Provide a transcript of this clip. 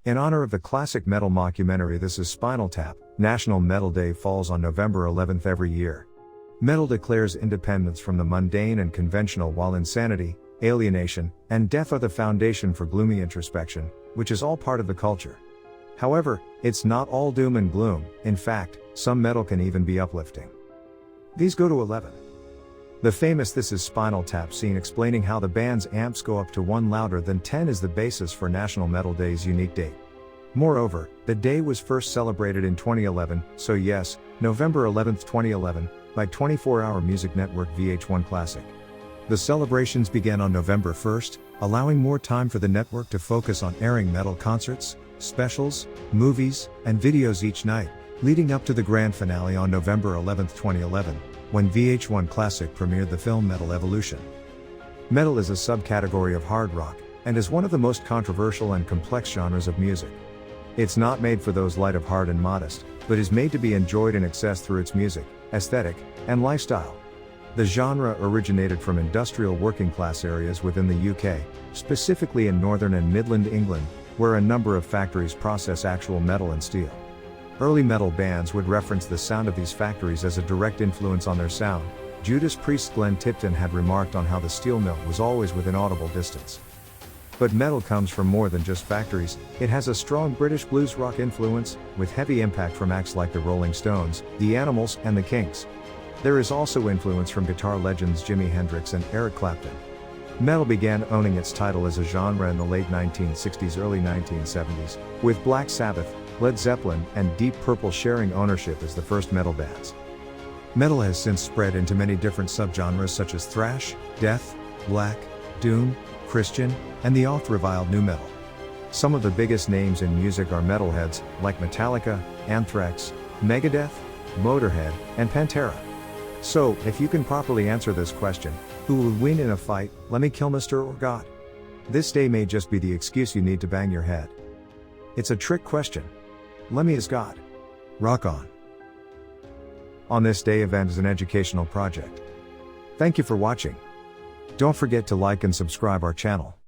In honor of the classic metal mockumentary This Is Spinal Tap, National Metal Day falls on November 11th every year. Metal declares independence from the mundane and conventional while insanity, alienation, and death are the foundation for gloomy introspection, which is all part of the culture. However, it's not all doom and gloom. In fact, some metal can even be uplifting. These go to 11. The famous This Is Spinal Tap scene explaining how the band's amps go up to 1 louder than 10 is the basis for National Metal Day's unique date. Moreover, the day was first celebrated in 2011, so yes, November 11, 2011, by 24-hour music network VH1 Classic. The celebrations began on November 1st, allowing more time for the network to focus on airing metal concerts, specials, movies, and videos each night, leading up to the grand finale on November 11, 2011. When VH1 Classic premiered the film Metal Evolution. Metal is a subcategory of hard rock, and is one of the most controversial and complex genres of music. It's not made for those light of heart and modest, but is made to be enjoyed in excess through its music, aesthetic, and lifestyle. The genre originated from industrial working class areas within the UK, specifically in northern and Midland England, where a number of factories process actual metal and steel. Early metal bands would reference the sound of these factories as a direct influence on their sound. Judas Priest's Glenn Tipton had remarked on how the steel mill was always within audible distance. But metal comes from more than just factories. It has a strong British blues rock influence, with heavy impact from acts like the Rolling Stones, the Animals, and the Kinks. There is also influence from guitar legends Jimi Hendrix and Eric Clapton. Metal began owning its title as a genre in the late 1960s, early 1970s, with Black Sabbath, Led Zeppelin, and Deep Purple sharing ownership as the first metal bands. Metal has since spread into many different subgenres such as thrash, death, black, doom, Christian, and the oft-reviled nu metal. Some of the biggest names in music are metalheads, like Metallica, Anthrax, Megadeth, Motorhead, and Pantera. So, if you can properly answer this question, who will win in a fight, Lemmy Kilmister or God? This day may just be the excuse you need to bang your head. It's a trick question. Lemmy is God. Rock on. On This Day event is an educational project. Thank you for watching. Don't forget to like and subscribe our channel.